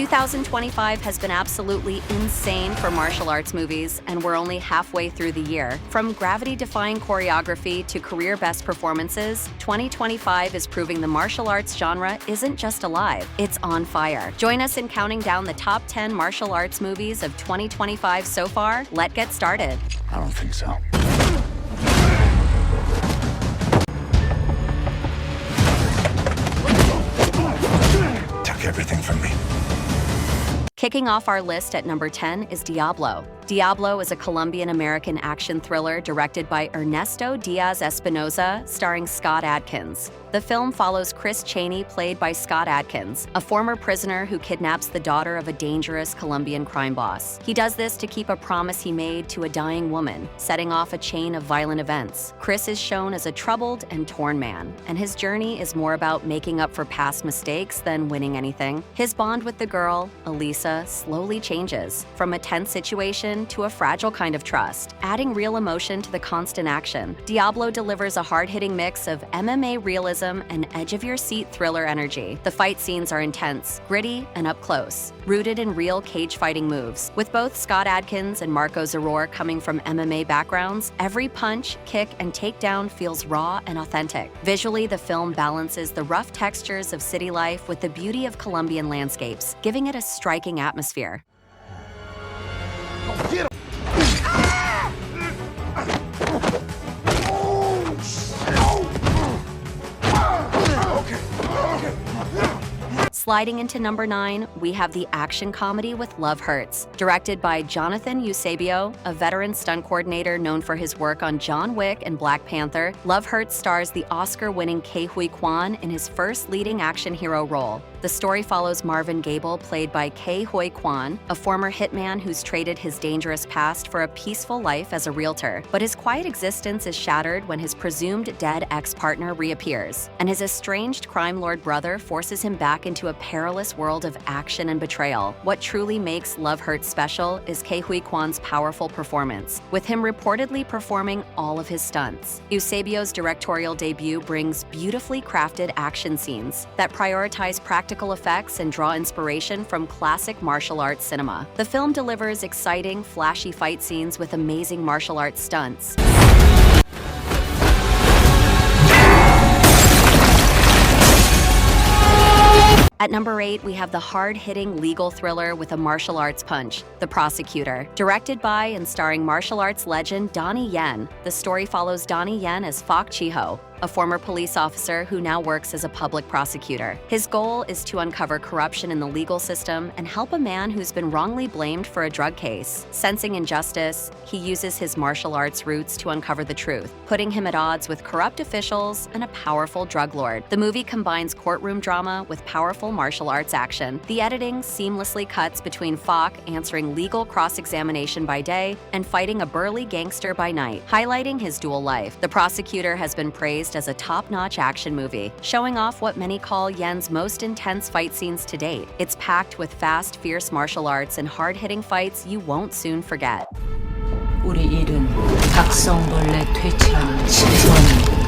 2025 has been absolutely insane for martial arts movies, and we're only halfway through the year. From gravity-defying choreography to career-best performances, 2025 is proving the martial arts genre isn't just alive, it's on fire. Join us in counting down the top 10 martial arts movies of 2025 so far. Let's get started. I don't think so. Took everything from me. Kicking off our list at number 10 is Diablo. Diablo is a Colombian-American action thriller directed by Ernesto Diaz-Espinosa, starring Scott Adkins. The film follows Chris Chaney, played by Scott Adkins, a former prisoner who kidnaps the daughter of a dangerous Colombian crime boss. He does this to keep a promise he made to a dying woman, setting off a chain of violent events. Chris is shown as a troubled and torn man, and his journey is more about making up for past mistakes than winning anything. His bond with the girl, Elisa, slowly changes, from a tense situation to a fragile kind of trust, adding real emotion to the constant action. Diablo delivers a hard-hitting mix of MMA realism and edge-of-your-seat thriller energy. The fight scenes are intense, gritty, and up close, rooted in real cage-fighting moves. With both Scott Adkins and Marco Zaror coming from MMA backgrounds, every punch, kick, and takedown feels raw and authentic. Visually, the film balances the rough textures of city life with the beauty of Colombian landscapes, giving it a striking atmosphere. Get him! Sliding into number 9, we have the action comedy with Love Hurts. Directed by Jonathan Eusebio, a veteran stunt coordinator known for his work on John Wick and Black Panther, Love Hurts stars the Oscar-winning Ke Huy Quan in his first leading action hero role. The story follows Marvin Gable, played by Ke Huy Quan, a former hitman who's traded his dangerous past for a peaceful life as a realtor. But his quiet existence is shattered when his presumed dead ex-partner reappears, and his estranged crime lord brother forces him back into a perilous world of action and betrayal. What truly makes Love Hurts special is Ke Huy Quan's powerful performance, with him reportedly performing all of his stunts. Eusebio's directorial debut brings beautifully crafted action scenes that prioritize practical effects and draw inspiration from classic martial arts cinema. The film delivers exciting, flashy fight scenes with amazing martial arts stunts. At number 8, we have the hard-hitting legal thriller with a martial arts punch, The Prosecutor. Directed by and starring martial arts legend Donnie Yen, the story follows Donnie Yen as Fok Chi-ho, a former police officer who now works as a public prosecutor. His goal is to uncover corruption in the legal system and help a man who's been wrongly blamed for a drug case. Sensing injustice, he uses his martial arts roots to uncover the truth, putting him at odds with corrupt officials and a powerful drug lord. The movie combines courtroom drama with powerful martial arts action. The editing seamlessly cuts between Fok answering legal cross-examination by day and fighting a burly gangster by night, highlighting his dual life. The Prosecutor has been praised as a top-notch action movie, showing off what many call Yen's most intense fight scenes to date. It's packed with fast, fierce martial arts and hard-hitting fights you won't soon forget. 우리 일은 각성벌레 퇴치하는 집중하는.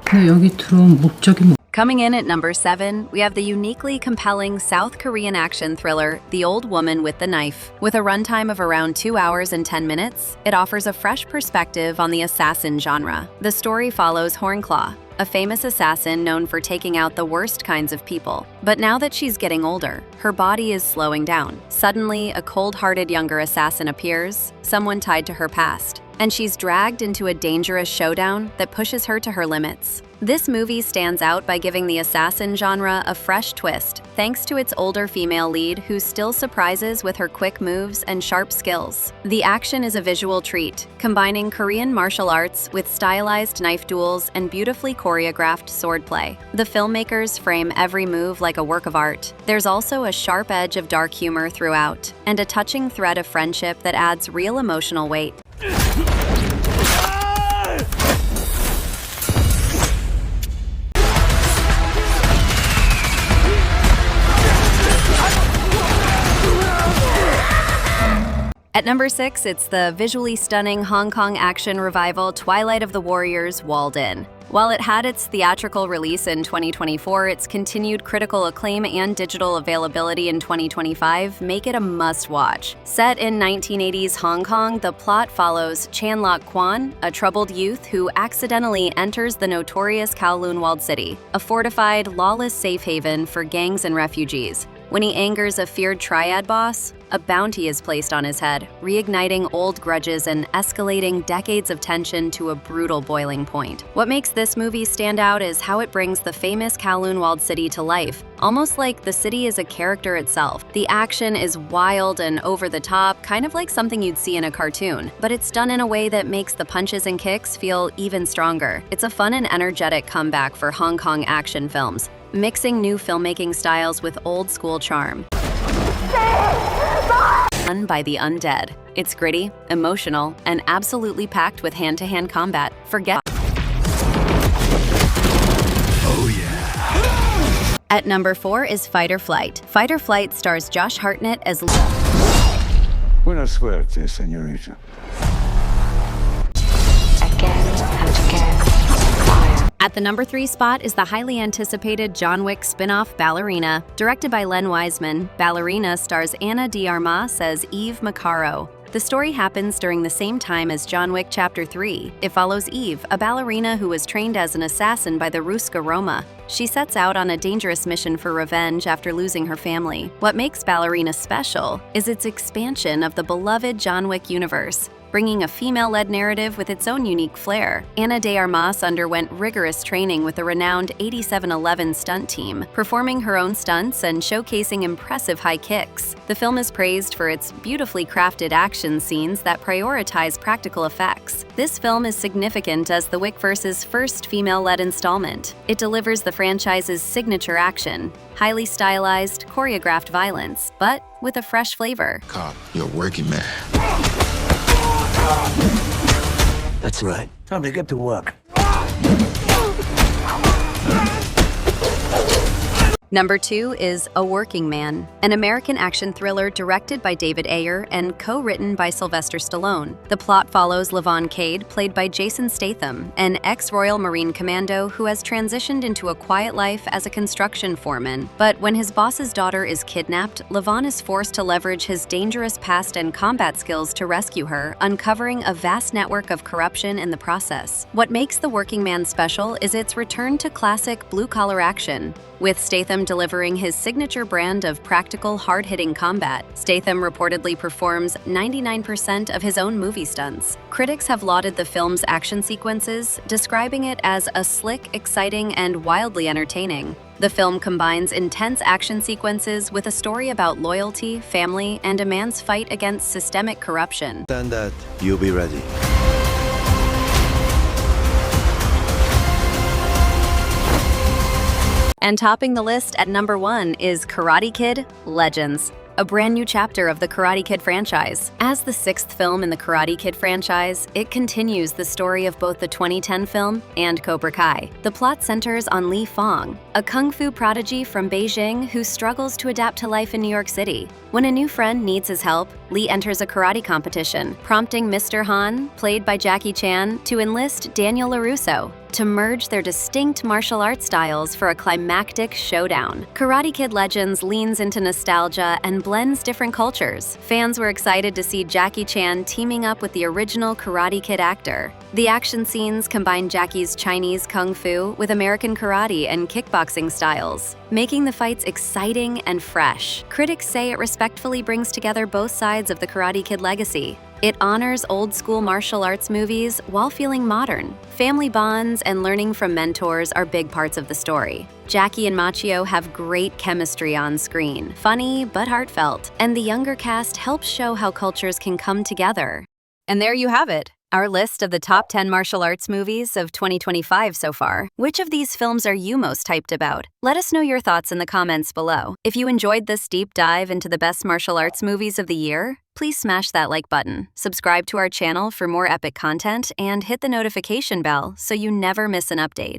나 여기 들어온 목적이 뭐? Coming in at number 7, we have the uniquely compelling South Korean action thriller, The Old Woman with the Knife. With a runtime of around 2 hours and 10 minutes, it offers a fresh perspective on the assassin genre. The story follows Hornclaw, a famous assassin known for taking out the worst kinds of people. But now that she's getting older, her body is slowing down. Suddenly, a cold-hearted younger assassin appears, someone tied to her past, and she's dragged into a dangerous showdown that pushes her to her limits. This movie stands out by giving the assassin genre a fresh twist, thanks to its older female lead who still surprises with her quick moves and sharp skills. The action is a visual treat, combining Korean martial arts with stylized knife duels and beautifully choreographed swordplay. The filmmakers frame every move like a work of art. There's also a sharp edge of dark humor throughout, and a touching thread of friendship that adds real emotional weight. At number 6, it's the visually stunning Hong Kong action revival Twilight of the Warriors Walled In. While it had its theatrical release in 2024, its continued critical acclaim and digital availability in 2025 make it a must-watch. Set in 1980s Hong Kong, the plot follows Chan Lok Kwan, a troubled youth who accidentally enters the notorious Kowloon Walled City, a fortified, lawless safe haven for gangs and refugees. When he angers a feared triad boss, a bounty is placed on his head, reigniting old grudges and escalating decades of tension to a brutal boiling point. What makes this movie stand out is how it brings the famous Kowloon Walled City to life, almost like the city is a character itself. The action is wild and over the top, kind of like something you'd see in a cartoon, but it's done in a way that makes the punches and kicks feel even stronger. It's a fun and energetic comeback for Hong Kong action films, mixing new filmmaking styles with old-school charm. Done by the undead. It's gritty, emotional, and absolutely packed with hand-to-hand combat. Forget. Oh yeah. At number 4 is Fight or Flight. Fight or Flight stars Josh Hartnett as Buena suerte, señorita. At the number 3 spot is the highly anticipated John Wick spin-off Ballerina. Directed by Len Wiseman, Ballerina stars Ana de Armas as Eve Macaro. The story happens during the same time as John Wick Chapter 3. It follows Eve, a ballerina who was trained as an assassin by the Ruska Roma. She sets out on a dangerous mission for revenge after losing her family. What makes Ballerina special is its expansion of the beloved John Wick universe, bringing a female-led narrative with its own unique flair. Ana de Armas underwent rigorous training with the renowned 8711 stunt team, performing her own stunts and showcasing impressive high kicks. The film is praised for its beautifully crafted action scenes that prioritize practical effects. This film is significant as the Wickverse's first female-led installment. It delivers the franchise's signature action, highly stylized, choreographed violence, but with a fresh flavor. Cop, you're a working man. That's right. Time to get to work. Number 2 is A Working Man, an American action thriller directed by David Ayer and co-written by Sylvester Stallone. The plot follows Levon Cade, played by Jason Statham, an ex-Royal Marine commando who has transitioned into a quiet life as a construction foreman. But when his boss's daughter is kidnapped, Levon is forced to leverage his dangerous past and combat skills to rescue her, uncovering a vast network of corruption in the process. What makes The Working Man special is its return to classic blue-collar action, with Statham delivering his signature brand of practical, hard-hitting combat. Statham reportedly performs 99% of his own movie stunts. Critics have lauded the film's action sequences, describing it as a slick, exciting, and wildly entertaining. The film combines intense action sequences with a story about loyalty, family, and a man's fight against systemic corruption. Done that. You'll be ready. And topping the list at number 1 is Karate Kid: Legends, a brand new chapter of the Karate Kid franchise. As the 6th film in the Karate Kid franchise, it continues the story of both the 2010 film and Cobra Kai. The plot centers on Li Fong, a kung fu prodigy from Beijing who struggles to adapt to life in New York City. When a new friend needs his help, Li enters a karate competition, prompting Mr. Han, played by Jackie Chan, to enlist Daniel LaRusso to merge their distinct martial arts styles for a climactic showdown. Karate Kid Legends leans into nostalgia and blends different cultures. Fans were excited to see Jackie Chan teaming up with the original Karate Kid actor. The action scenes combine Jackie's Chinese kung fu with American karate and kickboxing styles, making the fights exciting and fresh. Critics say it respectfully brings together both sides of the Karate Kid legacy. It honors old-school martial arts movies while feeling modern. Family bonds and learning from mentors are big parts of the story. Jackie and Machio have great chemistry on screen, funny but heartfelt, and the younger cast helps show how cultures can come together. And there you have it, our list of the top 10 martial arts movies of 2025 so far. Which of these films are you most hyped about? Let us know your thoughts in the comments below. If you enjoyed this deep dive into the best martial arts movies of the year, please smash that like button, subscribe to our channel for more epic content, and hit the notification bell so you never miss an update.